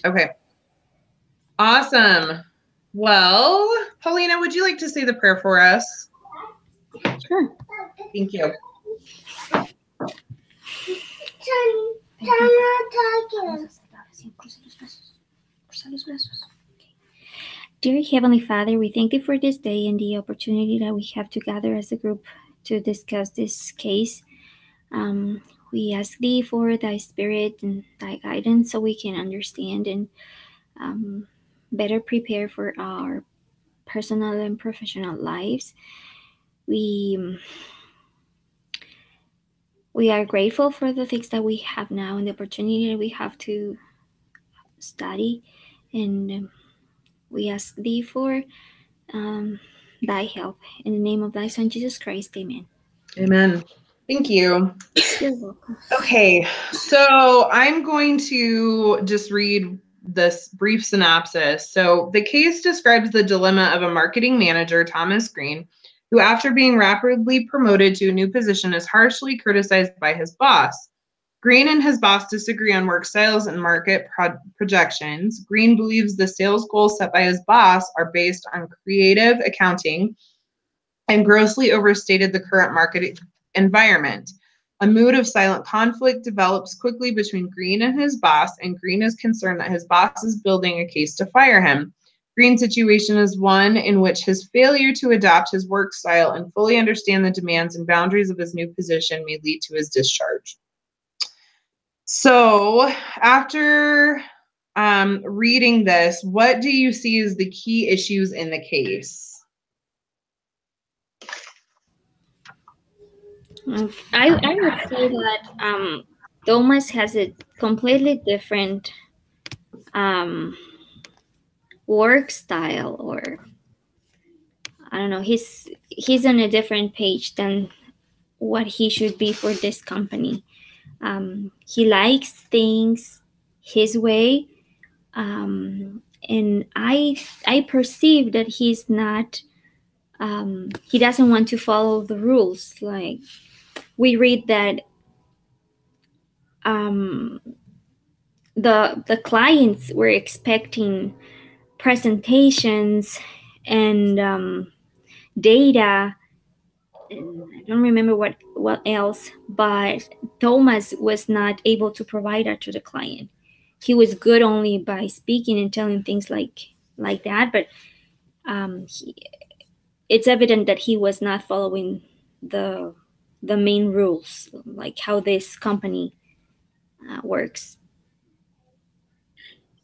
Okay. Awesome. Well, Paulina, would you like to say the prayer for us? Sure. Thank you. Dear Heavenly Father, we thank you for this day and the opportunity that we have to gather as a group to discuss this case. We ask thee for thy spirit and thy guidance so we can understand and better prepare for our personal and professional lives. We we are grateful for the things that we have now and the opportunity that we have to study, and we ask thee for thy help. In the name of thy Son, Jesus Christ, amen. Amen. Thank you. You're welcome. Okay, so I'm going to just read this brief synopsis. So the case describes the dilemma of a marketing manager, Thomas Green, who after being rapidly promoted to a new position is harshly criticized by his boss. Green and his boss disagree on work styles and market projections. Green believes the sales goals set by his boss are based on creative accounting and grossly overstated the current market environment. A mood of silent conflict develops quickly between Green and his boss, and Green is concerned that his boss is building a case to fire him. Green's situation is one in which his failure to adopt his work style and fully understand the demands and boundaries of his new position may lead to his discharge. So, after reading this, what do you see as the key issues in the case? I would say that Thomas has a completely different work style, or I don't know. He's on a different page than what he should be for this company. He likes things his way, and I perceive that he's not. He doesn't want to follow the rules. Like we read that the clients were expecting presentations and data. I don't remember what else, but Thomas was not able to provide that to the client. He was good only by speaking and telling things like that, but it's evident that he was not following the main rules, like how this company works.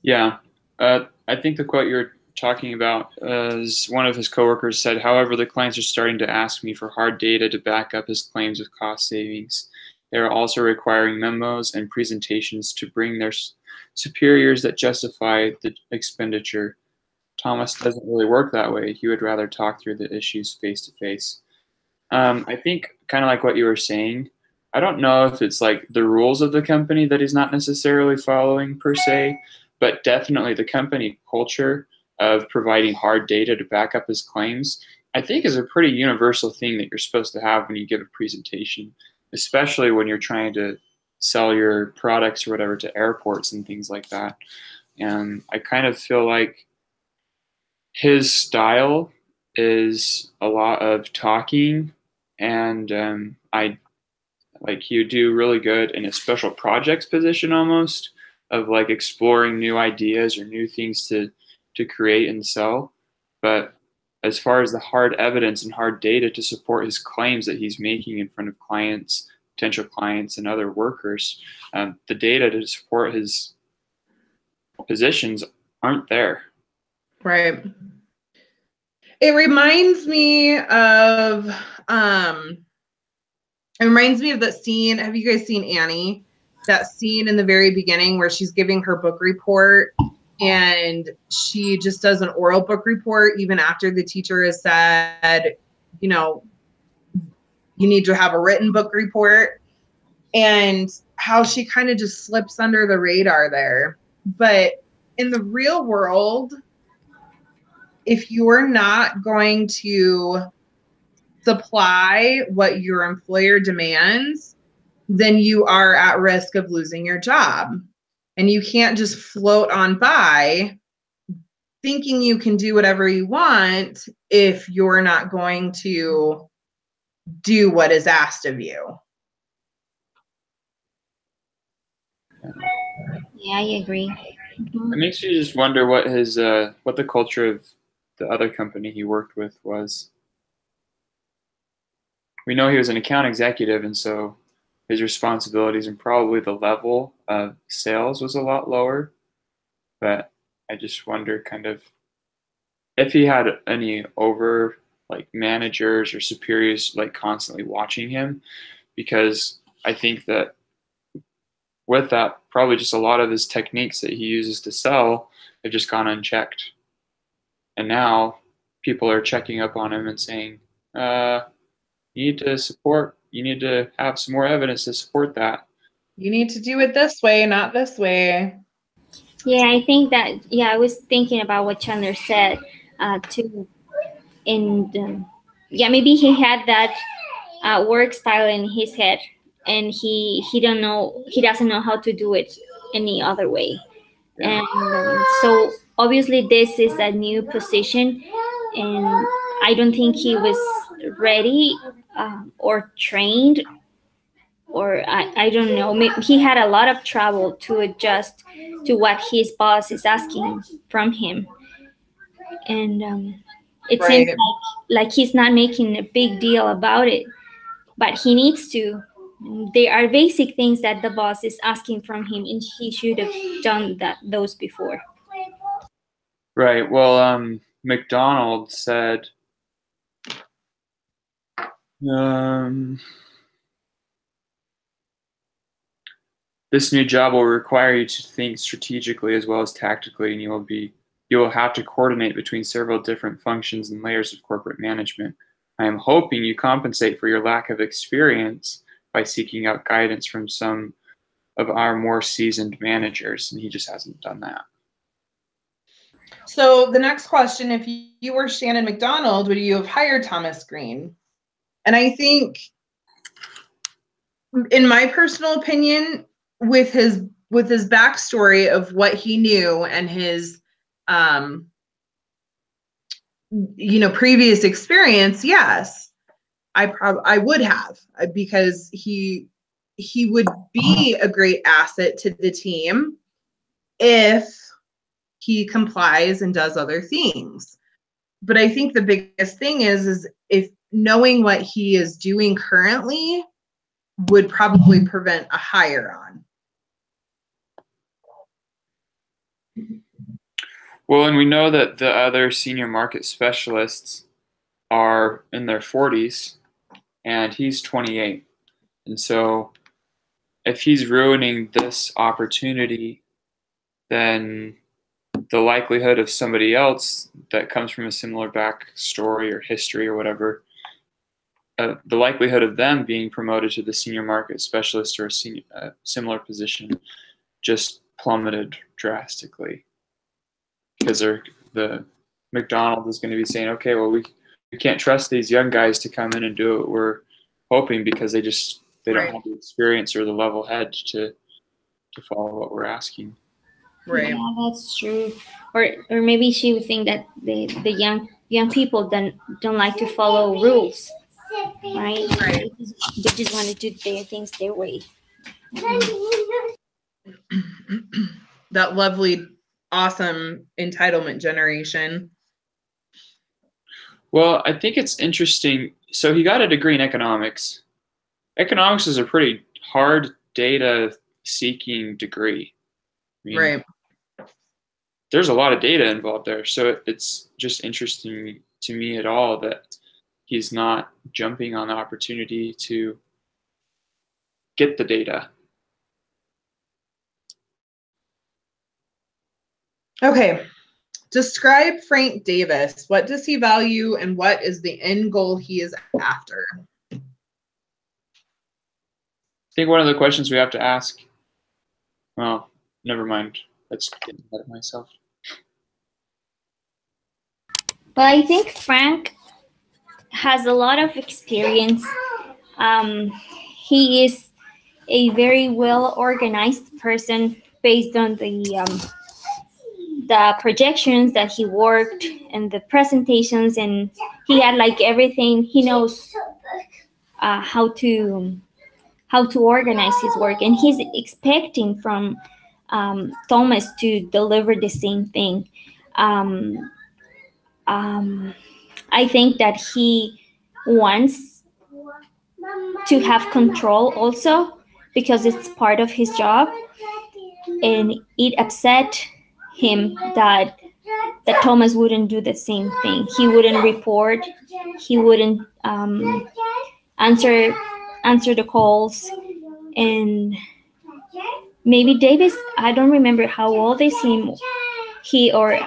Yeah, I think the quote you're talking about is one of his coworkers said, however, the clients are starting to ask me for hard data to back up his claims of cost savings. They are also requiring memos and presentations to bring their superiors that justify the expenditure. Thomas doesn't really work that way. He would rather talk through the issues face to face. I think kind of like what you were saying, I don't know if it's like the rules of the company that he's not necessarily following per se, but definitely the company culture of providing hard data to back up his claims, I think is a pretty universal thing that you're supposed to have when you give a presentation, especially when you're trying to sell your products or whatever to airports and things like that. And I kind of feel like his style is a lot of talking, and I like he would do really good in a special projects position almost of like exploring new ideas or new things to create and sell. But as far as the hard evidence and hard data to support his claims that he's making in front of clients, potential clients, and other workers, the data to support his positions aren't there. Right. It reminds me of that scene. Have you guys seen Annie? That scene in the very beginning where she's giving her book report and she just does an oral book report even after the teacher has said, you know, you need to have a written book report, and how she kind of just slips under the radar there. But in the real world, if you're not going to supply what your employer demands, then you are at risk of losing your job. And you can't just float on by thinking you can do whatever you want if you're not going to do what is asked of you. Yeah, I agree. It makes you just wonder what his what the culture of the other company he worked with was. We know he was an account executive, and so his responsibilities and probably the level of sales was a lot lower. But I just wonder kind of if he had any over like managers or superiors like constantly watching him, because I think that with that, probably just a lot of his techniques that he uses to sell have just gone unchecked. And now people are checking up on him and saying, you need to have some more evidence to support that. You need to do it this way, not this way. Yeah, I think that, I was thinking about what Chandler said too. And maybe he had that work style in his head, and he doesn't know how to do it any other way. And so obviously this is a new position, and I don't think he was ready or trained, or I don't know. Maybe he had a lot of trouble to adjust to what his boss is asking from him. And it Right. seems like he's not making a big deal about it, but he needs to. There are basic things that the boss is asking from him, and he should have done those before. Right. Well, McDonald said, this new job will require you to think strategically as well as tactically, and you will have to coordinate between several different functions and layers of corporate management. I am hoping you compensate for your lack of experience by seeking out guidance from some of our more seasoned managers, and he just hasn't done that. So the next question, if you were Shannon McDonald, would you have hired Thomas Green? And I think, in my personal opinion, with his backstory of what he knew and his previous experience, yes, I would have, because he would be a great asset to the team if he complies and does other things. But I think the biggest thing is if knowing what he is doing currently would probably prevent a hire on. Well, and we know that the other senior market specialists are in their 40s, and he's 28. And so if he's ruining this opportunity, then the likelihood of somebody else that comes from a similar backstory or history or whatever, the likelihood of them being promoted to the senior market specialist or a similar position just plummeted drastically, because the McDonald is going to be saying, okay, well, we can't trust these young guys to come in and do what we're hoping, because they don't have the experience or the level head to follow what we're asking. Right. Yeah, that's true. Or maybe she would think that the young people don't like to follow rules, right? Right. They just want to do their things their way. That lovely, awesome entitlement generation. Well, I think it's interesting. So he got a degree in economics. Economics is a pretty hard data-seeking degree. I mean, Right. There's a lot of data involved there. So it's just interesting to me at all that he's not jumping on the opportunity to get the data. Okay. Describe Frank Davis. What does he value, and what is the end goal he is after? I think one of the questions we have to ask, well, never mind. Let's get ahead of myself. But I think Frank has a lot of experience. He is a very well organized person. based on the projections that he worked and the presentations, and he had like everything. He knows how to organize his work, and he's expecting from Thomas to deliver the same thing. I think that he wants to have control also, because it's part of his job, and it upset him that Thomas wouldn't do the same thing. He wouldn't report. He wouldn't answer the calls. And maybe Davis, I don't remember how old is he or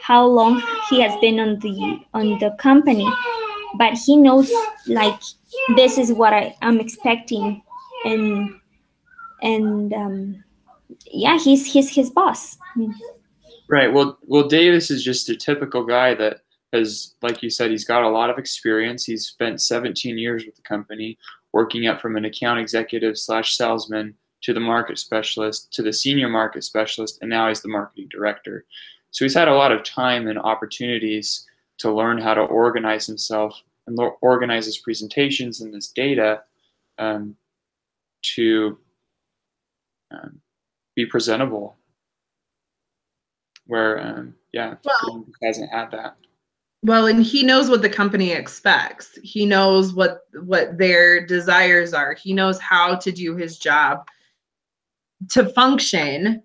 how long he has been on the company, but he knows like this is what I'm expecting, and yeah, he's his boss. Right. Well, Davis is just a typical guy that has, like you said, he's got a lot of experience. He's spent 17 years with the company, working up from an account executive / salesman to the market specialist to the senior market specialist, and now he's the marketing director. So he's had a lot of time and opportunities to learn how to organize himself and organize his presentations and his data to be presentable. Where, well, hasn't had that. Well, and he knows what the company expects. He knows what their desires are. He knows how to do his job to function.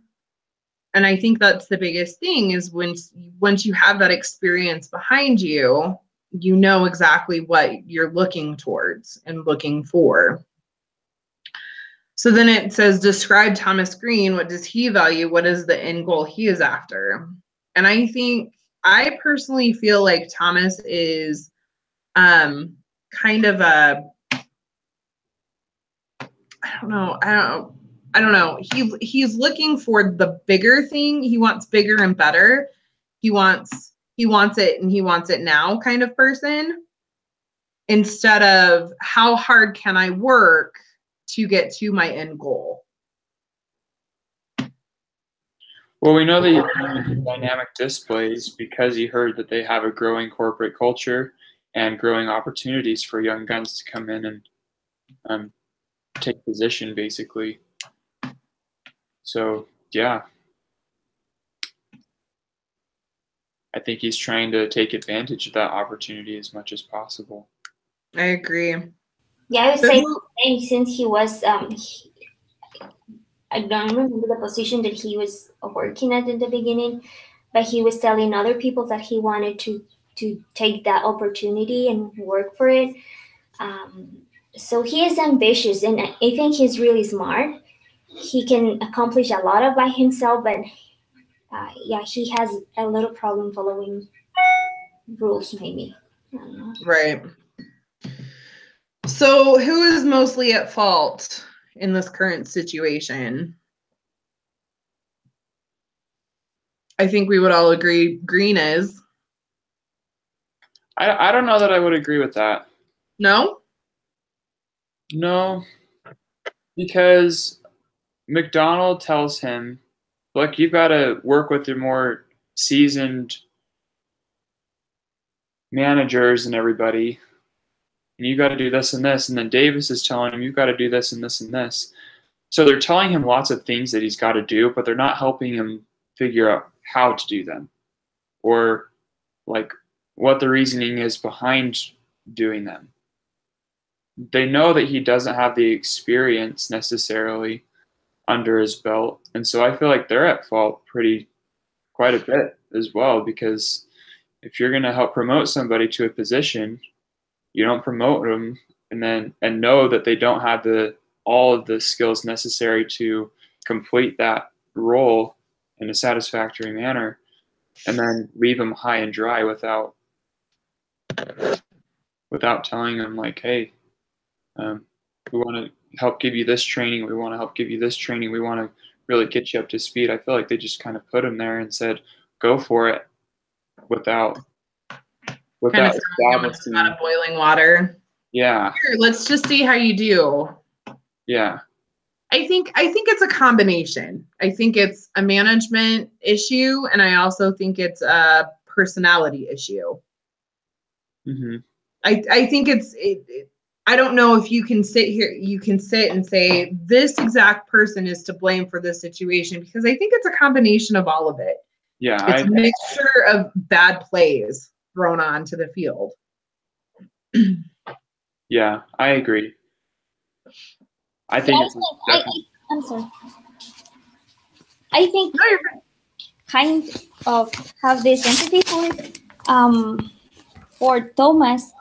And I think that's the biggest thing is once you have that experience behind you, you know exactly what you're looking towards and looking for. So then it says, describe Thomas Green. What does he value? What is the end goal he is after? And I personally feel like Thomas is kind of a, I don't know. He's looking for the bigger thing. He wants bigger and better. He wants it and he wants it now kind of person, instead of how hard can I work to get to my end goal. Well, we know that he wanted Dynamic Displays because he heard that they have a growing corporate culture and growing opportunities for young guns to come in and take position, basically. So, yeah. I think he's trying to take advantage of that opportunity as much as possible. I agree. Yeah, I would say since he was, I don't remember the position that he was working at in the beginning, but he was telling other people that he wanted to take that opportunity and work for it. So he is ambitious, and I think he's really smart. He can accomplish a lot by himself, but yeah, he has a little problem following rules, maybe. I don't know. Right. So who is mostly at fault in this current situation? I think we would all agree Green is. I don't know that I would agree with that. No? No, because McDonald tells him, look, you've got to work with your more seasoned managers and everybody, and you got to do this and this. And then Davis is telling him, you've got to do this and this and this. So they're telling him lots of things that he's got to do, but they're not helping him figure out how to do them, or like what the reasoning is behind doing them. They know that he doesn't have the experience necessarily under his belt, and so I feel like they're at fault quite a bit as well, because if you're going to help promote somebody to a position, you don't promote them and know that they don't have all of the skills necessary to complete that role in a satisfactory manner, and then leave them high and dry without telling them, like, hey, we want to help give you this training. We want to help give you this training. We want to really get you up to speed. I feel like they just kind of put him there and said, go for it, without kind of establishing out of boiling water. Yeah. Here, let's just see how you do. Yeah. I think it's a combination. I think it's a management issue, and I also think it's a personality issue. Mm-hmm. I think I don't know if you can sit and say this exact person is to blame for this situation, because I think it's a combination of all of it. Yeah, it's a mixture of bad plays thrown onto the field. Yeah, I agree. I think I'm sorry. I think kind of have this empathy for Thomas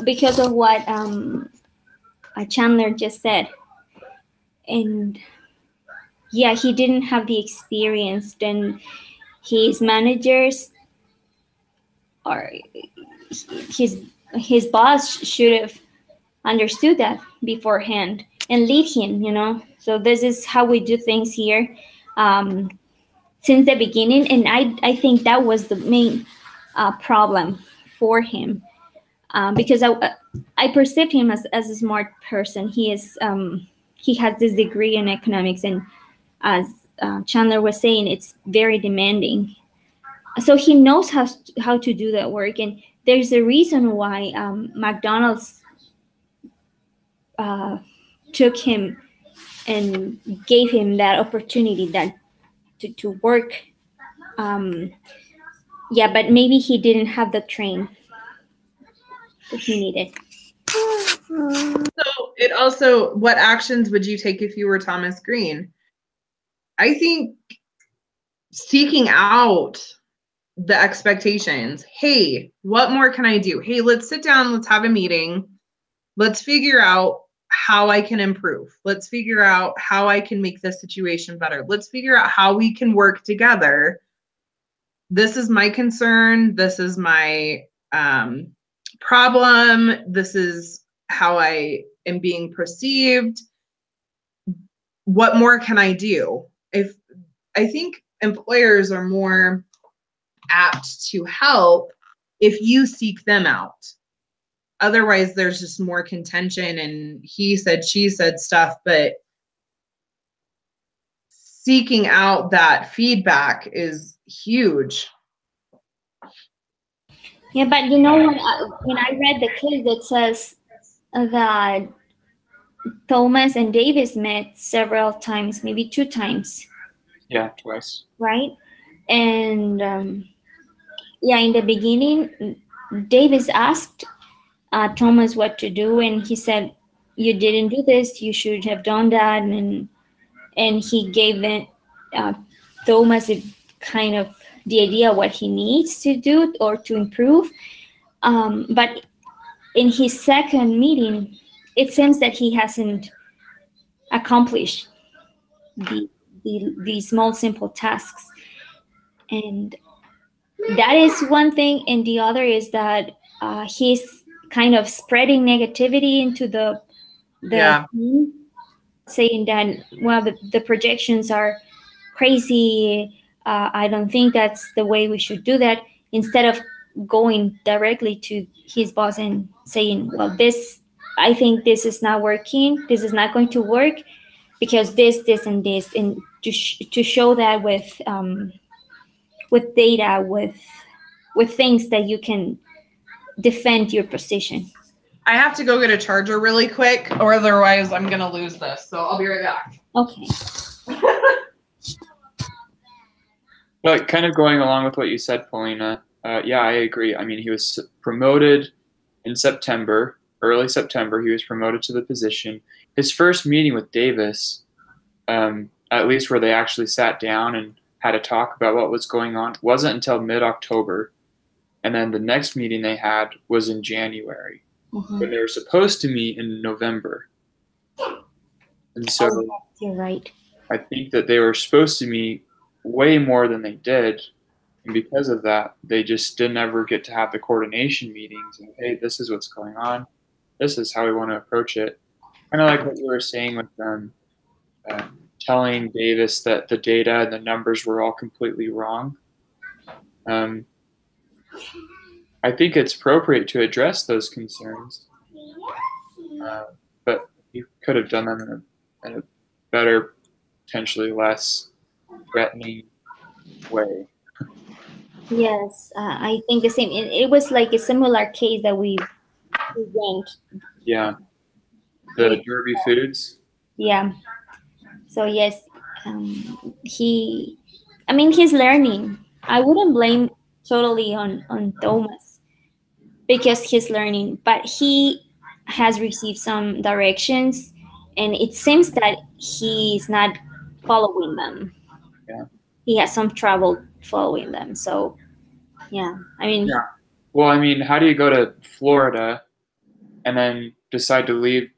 because of what Chandler just said, and yeah, he didn't have the experience. Then his managers or his boss should have understood that beforehand and lead him, So this is how we do things here since the beginning. And I think that was the main problem for him because I perceived him as a smart person. He has this degree in economics, and as Chandler was saying, it's very demanding. So he knows how to do that work, and there's a reason why McDonald's took him and gave him that opportunity to work. Yeah, but maybe he didn't have the train that he needed. So it also, what actions would you take if you were Thomas Green? I think seeking out the expectations. Hey, what more can I do? Hey, let's sit down, let's have a meeting. Let's figure out how I can improve. Let's figure out how I can make this situation better. Let's figure out how we can work together. This is my concern. This is my problem. This is how I am being perceived. What more can I do? I think employers are more apt to help if you seek them out. Otherwise, there's just more contention and he said, she said stuff, but seeking out that feedback is huge. Yeah, but when I read the case, it says that Thomas and Davis met several times, maybe 2 times. Yeah, twice. Right? And in the beginning, Davis asked Thomas what to do, and he said, "You didn't do this. You should have done that." And he gave Thomas a kind of the idea what he needs to do or to improve. But in his second meeting, it seems that he hasn't accomplished the small, simple tasks. And that is one thing. And the other is that he's kind of spreading negativity into the team, saying that, well, the projections are crazy. I don't think that's the way we should do that. Instead of going directly to his boss and saying, well, I think this is not working. This is not going to work because this, and this, and to show that with data, with things that you can defend your position. I have to go get a charger really quick, or otherwise I'm going to lose this. So I'll be right back. Okay. But kind of going along with what you said, Paulina, yeah, I agree. I mean, he was promoted in September, early September. He was promoted to the position. His first meeting with Davis, at least where they actually sat down and had a talk about what was going on, wasn't until mid-October. And then the next meeting they had was in January, when they were supposed to meet in November. And so you're right. I think that they were supposed to meet way more than they did. And because of that, they just didn't ever get to have the coordination meetings. And, hey, this is what's going on. This is how we want to approach it. Kind of like what you were saying with them telling Davis that the data and the numbers were all completely wrong. I think it's appropriate to address those concerns, but you could have done them in a better, potentially less threatening way. Yes, I think the same. It was like a similar case that we went Yeah, the with. Derby Foods. Yeah. So yes, I mean, he's learning. I wouldn't blame totally on Thomas because he's learning, but he has received some directions, and it seems that he's not following them. Yeah. He has some trouble following them. So yeah, I mean, Yeah. Well, I mean, how do you go to Florida and then decide to leave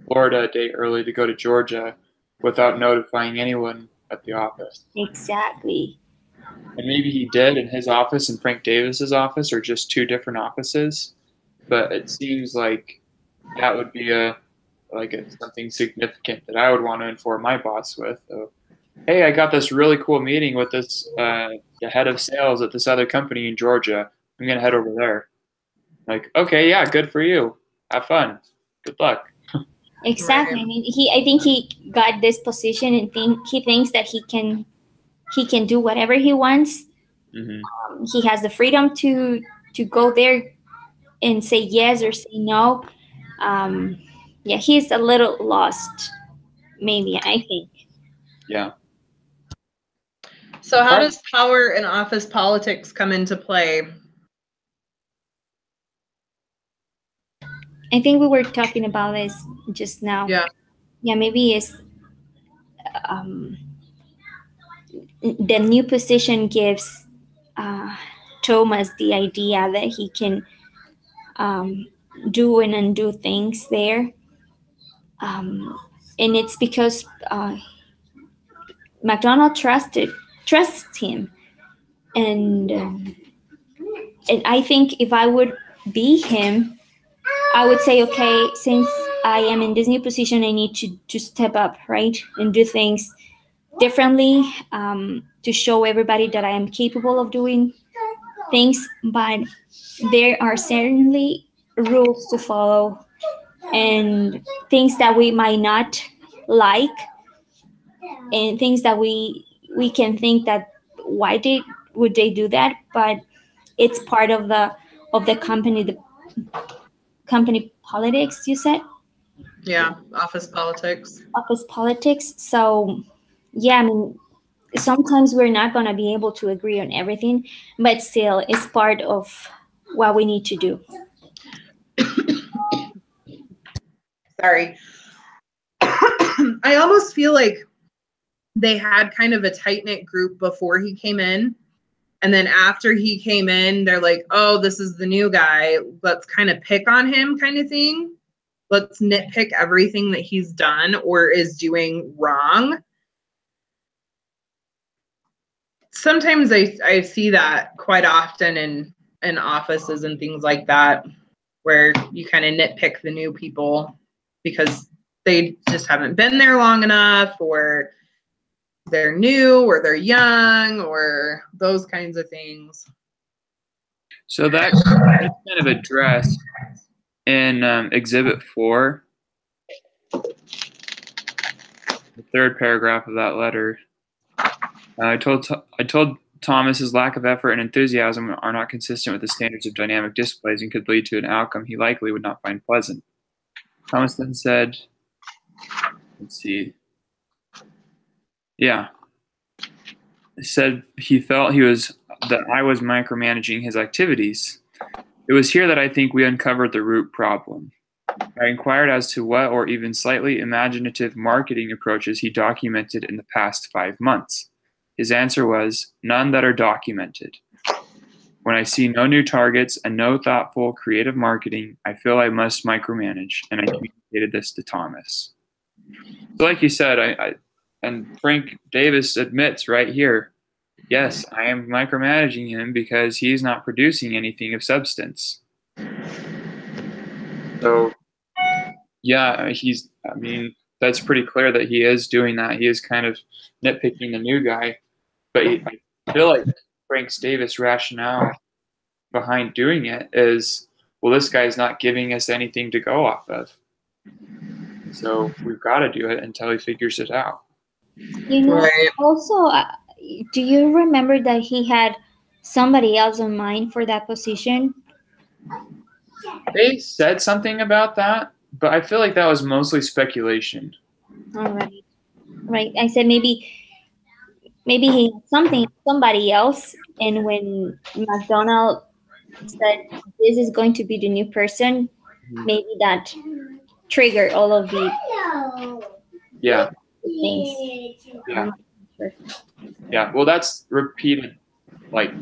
Florida a day early to go to Georgia without notifying anyone at the office? exactly. And maybe he did in his office and Frank Davis's office, or just two different offices. But it seems like that would be something significant that I would want to inform my boss with. So, hey, I got this really cool meeting with this the head of sales at this other company in Georgia. I'm gonna head over there. Like, okay, yeah, good for you. Have fun. Good luck. Exactly. Right. I mean, I think he got this position and he thinks that he can do whatever he wants. Hmm. He has the freedom to go there and say yes or say no. Um, yeah, he's a little lost, maybe, I think. Yeah. So how does power and office politics come into play? I think we were talking about this just now. Yeah. Yeah, maybe it's um, the new position gives Thomas the idea that he can um, do and undo things there. And it's because McDonald trusts him, and and I think if I would be him, I would say, okay, since I am in this new position, I need to step up, right, and do things differently, to show everybody that I am capable of doing things. But there are certainly rules to follow and things that we might not like, and things that we can think that why would they do that, but it's part of the company politics, you said. Yeah. Office politics. Office politics. So yeah, I mean, sometimes we're not going to be able to agree on everything, but still it's part of what we need to do. Sorry. I almost feel like they had kind of a tight-knit group before he came in. And then after he came in, they're like, oh, this is the new guy. Let's kind of pick on him, kind of thing. Let's nitpick everything that he's done or is doing wrong. Sometimes I see that quite often in offices and things like that, where you kind of nitpick the new people because they just haven't been there long enough, or they're new, or they're young, or those kinds of things. So that's kind of addressed in Exhibit 4, the third paragraph of that letter. I told Thomas his lack of effort and enthusiasm are not consistent with the standards of dynamic displays and could lead to an outcome he likely would not find pleasant. Thomas then said, let's see. Yeah. He said he felt that I was micromanaging his activities. It was here that I think we uncovered the root problem. I inquired as to what or even slightly imaginative marketing approaches he documented in the past 5 months. His answer was, none that are documented. When I see no new targets and no thoughtful, creative marketing, I feel I must micromanage, and I communicated this to Thomas. So like you said, and Frank Davis admits right here, yes, I am micromanaging him because he's not producing anything of substance. So, yeah, that's pretty clear that he is doing that. He is kind of nitpicking the new guy. But I feel like Frank Davis' rationale behind doing it is, well, this guy's not giving us anything to go off of. So we've got to do it until he figures it out. Right. Also, do you remember that he had somebody else in mind for that position? They said something about that, but I feel like that was mostly speculation. All right. Right. I said maybe he had somebody else, and when McDonald said this is going to be the new person, maybe that triggered all of the things. Yeah. Yeah. Well, that's repeated like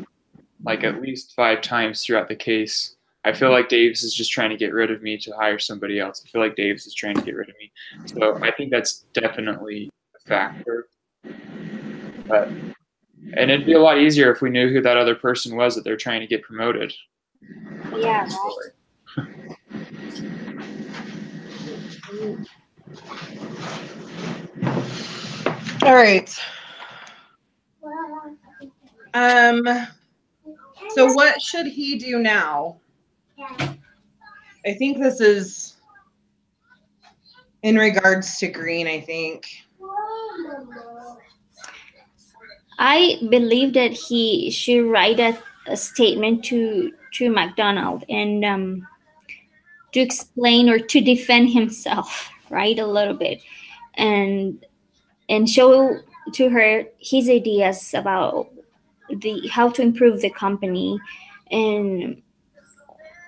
at least 5 times throughout the case. I feel like Davis is just trying to get rid of me to hire somebody else. I feel like Davis is trying to get rid of me. So I think that's definitely a factor. And it'd be a lot easier if we knew who that other person was that they're trying to get promoted. Yeah. All right. So what should he do now? I think this is in regards to Green, I think. I believe that he should write a statement to McDonald and to explain or to defend himself, right, a little bit, and show to her his ideas about how to improve the company and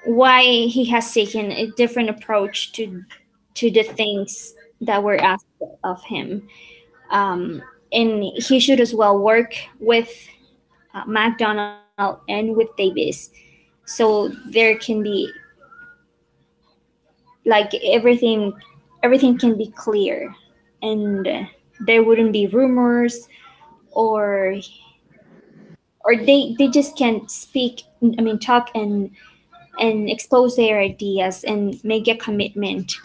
why he has taken a different approach to the things that were asked of him. And he should as well work with McDonald and with Davis, so there can be like everything can be clear, and there wouldn't be rumors or they just can't speak. I mean, talk and expose their ideas and make a commitment.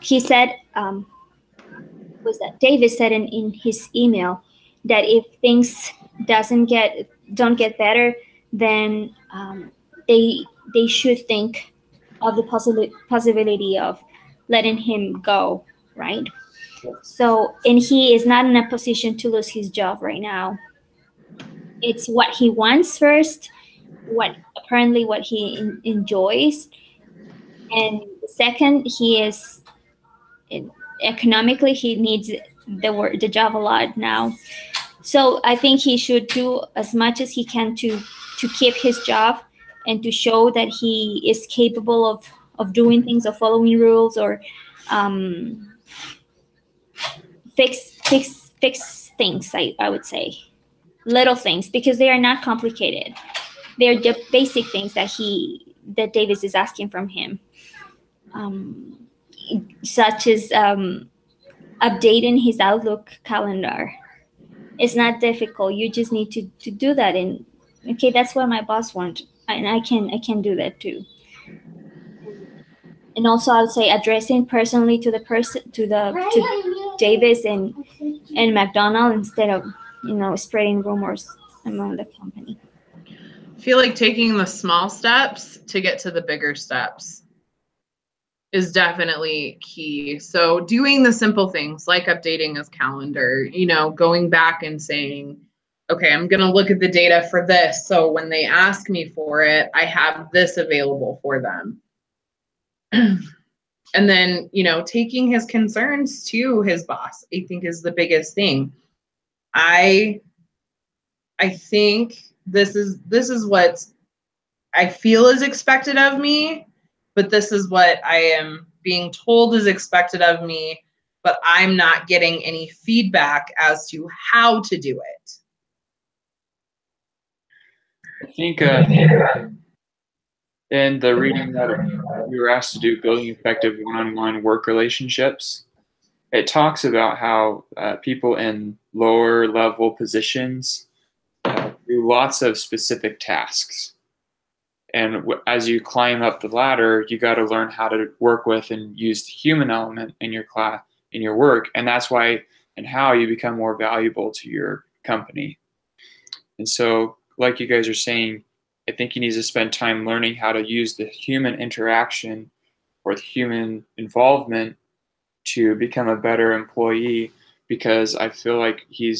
He said, was that Davis said in his email that if things don't get better, then they should think of the possibility of letting him go, right? So, and he is not in a position to lose his job right now. It's what he wants first, what he enjoys, and second, he is economically he needs the job a lot now. So I think he should do as much as he can to keep his job and to show that he is capable of doing things, of following rules, or fix things. I would say little things, because they are not complicated. They're the basic things that Davis is asking from him, such as updating his Outlook calendar. It's not difficult. You just need to do that. And okay, that's what my boss wants, and I can do that too. And also, I would say addressing personally to the person to Davis and McDonald, instead of spreading rumors among the company. I feel like taking the small steps to get to the bigger steps is definitely key. So doing the simple things like updating his calendar, going back and saying, okay, I'm going to look at the data for this. So when they ask me for it, I have this available for them. And then, taking his concerns to his boss, I think is the biggest thing. I think this is what I feel is expected of me, but this is what I am being told is expected of me, but I'm not getting any feedback as to how to do it. I think in the reading that we were asked to do, Building Effective One-on-One Work Relationships, it talks about how people in lower level positions do lots of specific tasks. And as you climb up the ladder, you got to learn how to work with and use the human element in your work. And that's why and how you become more valuable to your company. And so, like you guys are saying, I think he needs to spend time learning how to use the human interaction with human involvement to become a better employee, because I feel like he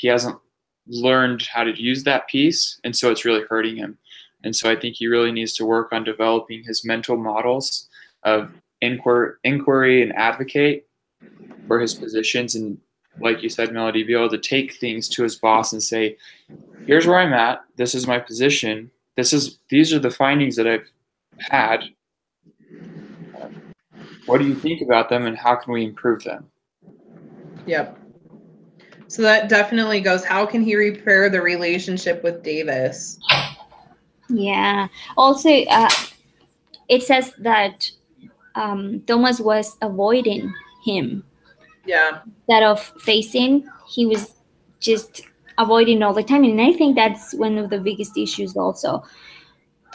hasn't learned how to use that piece, and so it's really hurting him. And so I think he really needs to work on developing his mental models of inquiry and advocate for his positions, and like you said, Melody, be able to take things to his boss and say, here's where I'm at, this is my position, these are the findings that I've had, what do you think about them, and how can we improve them? Yep. So that definitely goes, how can he repair the relationship with Davis? Yeah. Also, it says that Thomas was avoiding him. Yeah. Instead of facing, he was just avoiding all the time. And I think that's one of the biggest issues also,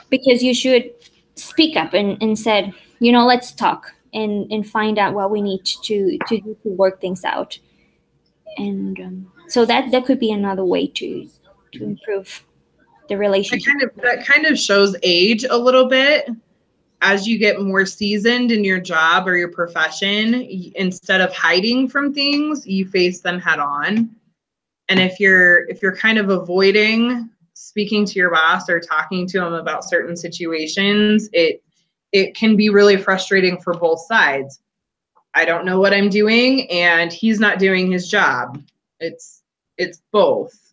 because you should speak up and said, let's talk and find out what we need to do to work things out. And so that could be another way to improve the relationship. That kind of shows age a little bit. As you get more seasoned in your job or your profession, instead of hiding from things, you face them head on. And if you're kind of avoiding speaking to your boss or talking to him about certain situations, it can be really frustrating for both sides. I don't know what I'm doing, and he's not doing his job. It's both.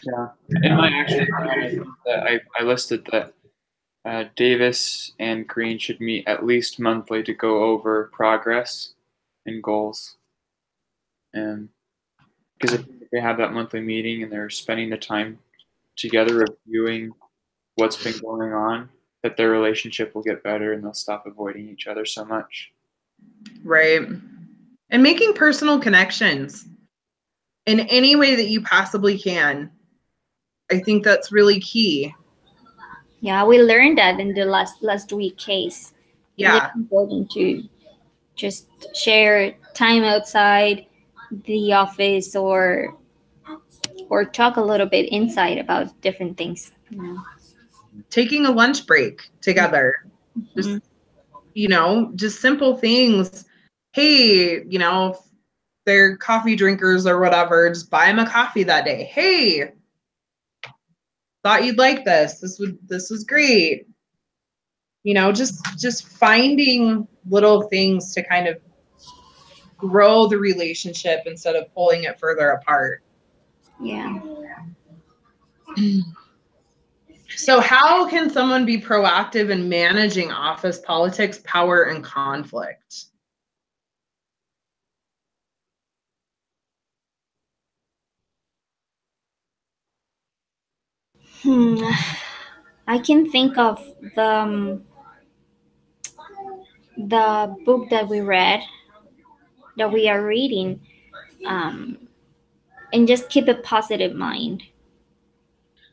Yeah, in my action plan, I listed that Davis and Green should meet at least monthly to go over progress and goals. And because if they have that monthly meeting and they're spending the time together reviewing what's been going on, that their relationship will get better and they'll stop avoiding each other so much. Right. And making personal connections in any way that you possibly can. I think that's really key. Yeah, we learned that in the last week case. Yeah. It's important to just share time outside the office or talk a little bit inside about different things. Taking a lunch break together. Mm-hmm. Just simple things. Hey, if they're coffee drinkers or whatever, just buy them a coffee that day. Hey, thought you'd like this. This was great. Just finding little things to kind of grow the relationship instead of pulling it further apart. Yeah. So how can someone be proactive in managing office politics, power, and conflict? I can think of the book that we read, that we are reading, and just keep a positive mind.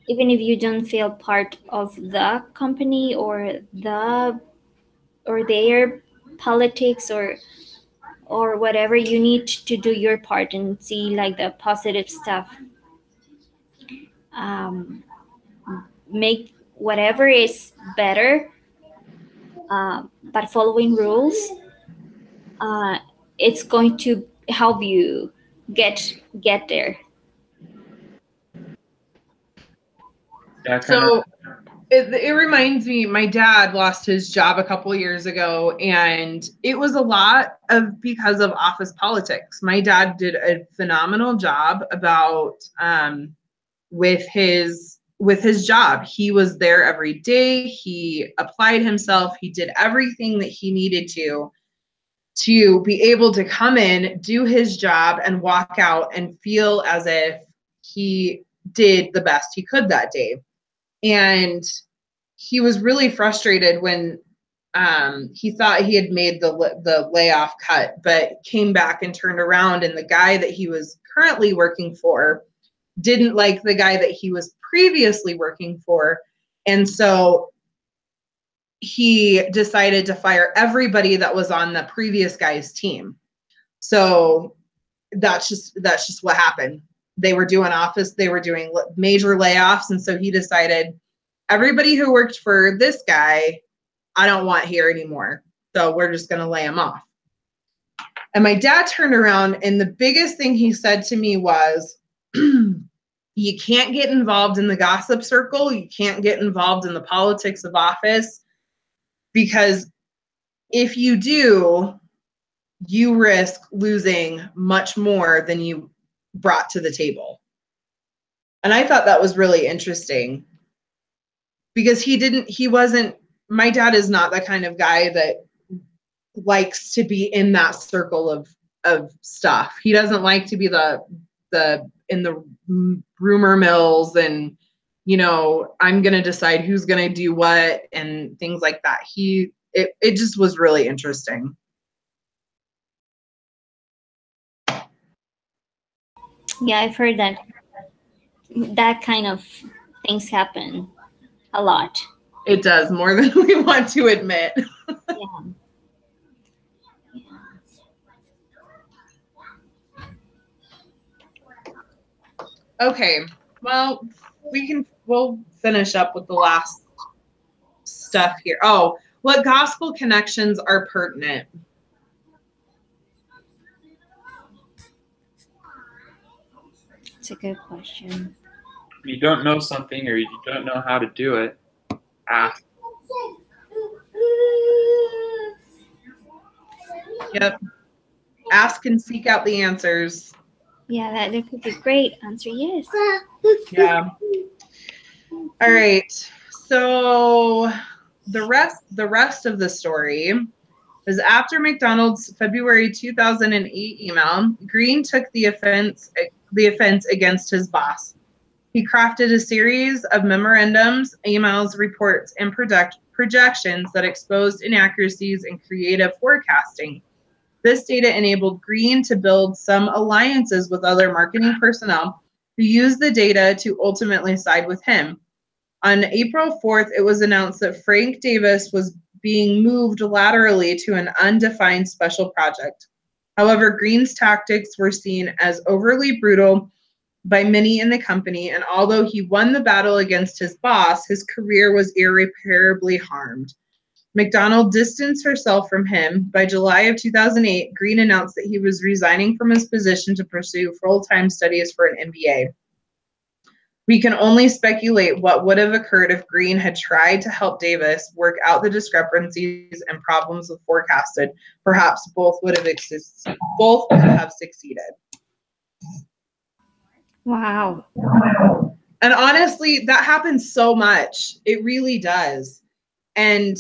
Even if you don't feel part of the company or their politics or whatever, you need to do your part and see like the positive stuff. Make whatever is better, but following rules, it's going to help you get there. So it reminds me, my dad lost his job a couple of years ago, and it was a lot of because of office politics. My dad did a phenomenal job about with his job. He was there every day. He applied himself. He did everything that he needed to be able to come in, do his job, and walk out and feel as if he did the best he could that day. And he was really frustrated when he thought he had made the layoff cut, but came back and turned around, and the guy that he was currently working for didn't like the guy that he was previously working for. And so he decided to fire everybody that was on the previous guy's team. So that's just what happened. they were doing major layoffs. And so he decided, everybody who worked for this guy, I don't want here anymore. So we're just going to lay him off. And my dad turned around, and the biggest thing he said to me was, you can't get involved in the gossip circle. You can't get involved in the politics of office, because if you do, you risk losing much more than you brought to the table. And I thought that was really interesting, because my dad is not the kind of guy that likes to be in that circle of stuff. He doesn't like to be in the rumor mills and, I'm going to decide who's going to do what and things like that. It just was really interesting. Yeah, I've heard that kind of things happen a lot. It does, more than we want to admit. Yeah. Okay, well, we'll finish up with the last stuff here. Oh, what gospel connections are pertinent? It's a good question. If you don't know something or you don't know how to do it, ask. Yep. Ask and seek out the answers. Yeah, that could be great. Answer yes. Yeah. All right. So the rest of the story is, after McDonald's February 2008 email, Green took the offense against his boss. He crafted a series of memorandums, emails, reports, and projections that exposed inaccuracies in creative forecasting. This data enabled Green to build some alliances with other marketing personnel who used the data to ultimately side with him. On April 4th, it was announced that Frank Davis was being moved laterally to an undefined special project. However, Green's tactics were seen as overly brutal by many in the company, and although he won the battle against his boss, his career was irreparably harmed. McDonald distanced herself from him. By July of 2008, Green announced that he was resigning from his position to pursue full-time studies for an MBA. We can only speculate what would have occurred if Green had tried to help Davis work out the discrepancies and problems with forecasted. Perhaps both would have succeeded. Wow. And honestly, that happens so much. It really does. And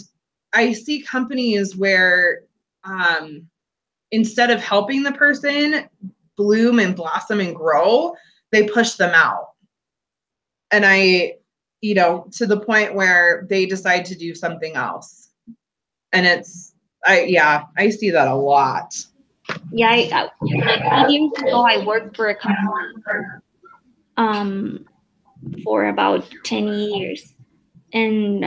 I see companies where instead of helping the person bloom and blossom and grow, they push them out. And to the point where they decide to do something else. And I see that a lot. Yeah, like 8 years ago, I worked for a company for about 10 years. And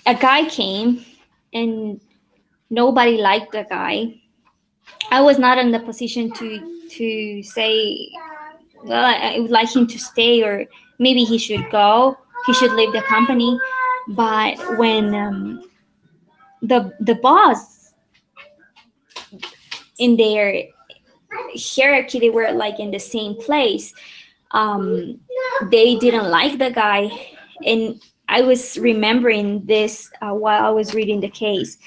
a guy came, and nobody liked the guy. I was not in the position to say, well, I would like him to stay, or maybe he should go. He should leave the company. But when the boss in their hierarchy, they were like in the same place. They didn't like the guy, and I was remembering this while I was reading the case,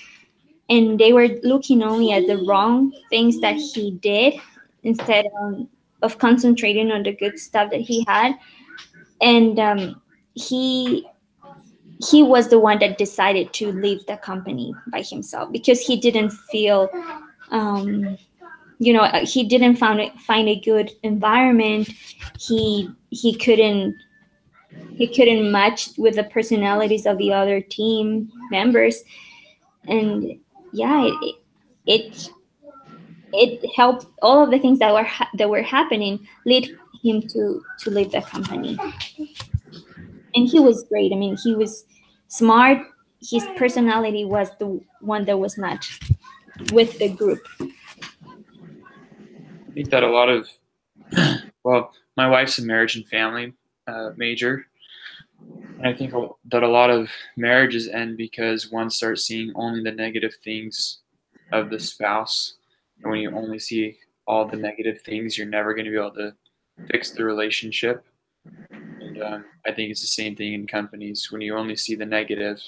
and they were looking only at the wrong things that he did instead of concentrating on the good stuff that he had. And he was the one that decided to leave the company by himself, because he didn't feel he didn't find a good environment. He couldn't match with the personalities of the other team members, and yeah, it helped. All of the things that were happening lead him to leave the company. And he was great. I mean, he was smart. His personality was the one that was not with the group. I think that a lot of, well, my wife's a marriage and family major. And I think that a lot of marriages end because one starts seeing only the negative things of the spouse. And when you only see all the negative things, you're never going to be able to fix the relationship. And I think it's the same thing in companies. When you only see the negative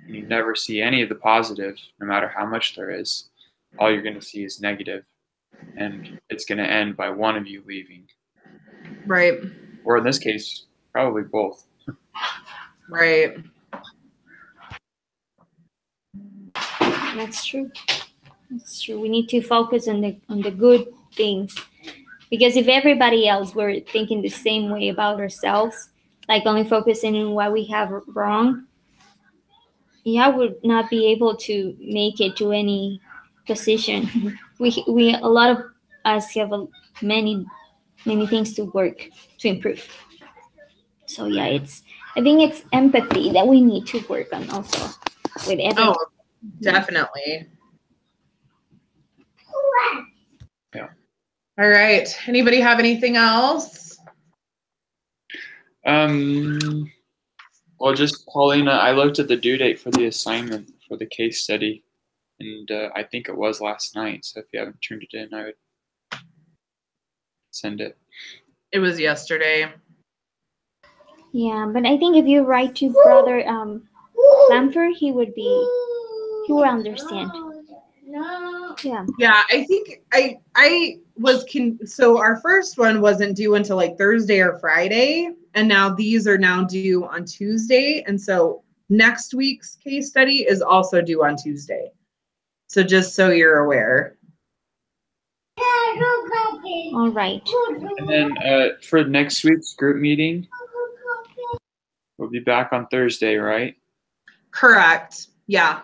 and you never see any of the positive, no matter how much there is, all you're going to see is negative. And it's going to end by one of you leaving. Right. Or in this case, probably both. Right. That's true. That's true. We need to focus on the good things, because if everybody else were thinking the same way about ourselves, like only focusing on what we have wrong, yeah, would not be able to make it to any position. We a lot of us have many things to work to improve. So yeah, I think it's empathy that we need to work on also with everyone. Oh, definitely. Yeah. All right. Anybody have anything else? Well, just Paulina, I looked at the due date for the assignment for the case study, and I think it was last night. So if you haven't turned it in, I would send it. It was yesterday. Yeah, but I think if you write to Brother Lamfer, he would understand. Yeah. Yeah, I think I was so our first one wasn't due until like Thursday or Friday, and now these are now due on Tuesday, and so next week's case study is also due on Tuesday. So just so you're aware. All right. And then for next week's group meeting, we'll be back on Thursday, right? Correct. Yeah.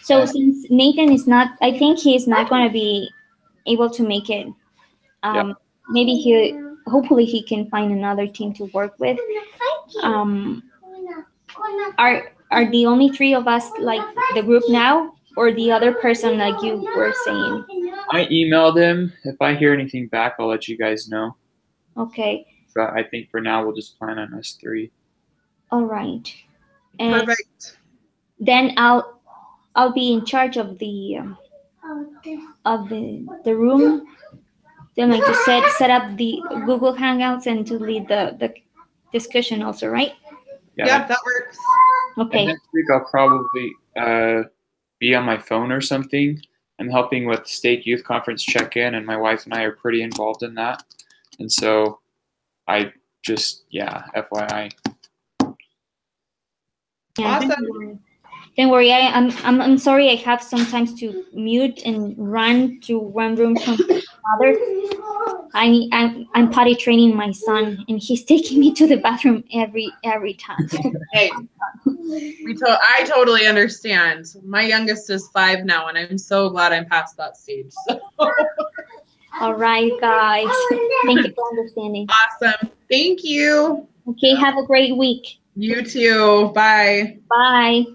So since Nathan is not, I think he is not going to be able to make it. Maybe hopefully he can find another team to work with. Are the only three of us like the group now, or the other person like you were saying? I emailed him. If I hear anything back, I'll let you guys know. Okay. But I think for now we'll just plan on us three. All right. And Perfect. then I'll be in charge of the room. Then like to set up the Google Hangouts and to lead the discussion also, right? Yeah, that works. Okay. And next week I'll probably be on my phone or something. I'm helping with state youth conference check-in, and my wife and I are pretty involved in that. And so I just, FYI. Yeah, Awesome. Don't worry. I'm sorry. I have sometimes to mute and run to one room from another. I'm potty training my son, and he's taking me to the bathroom every time. Hey, I totally understand. My youngest is 5 now, and I'm so glad I'm past that stage. So. All right, guys. Thank you for understanding. Awesome. Thank you. Okay, have a great week. You too. Bye. Bye.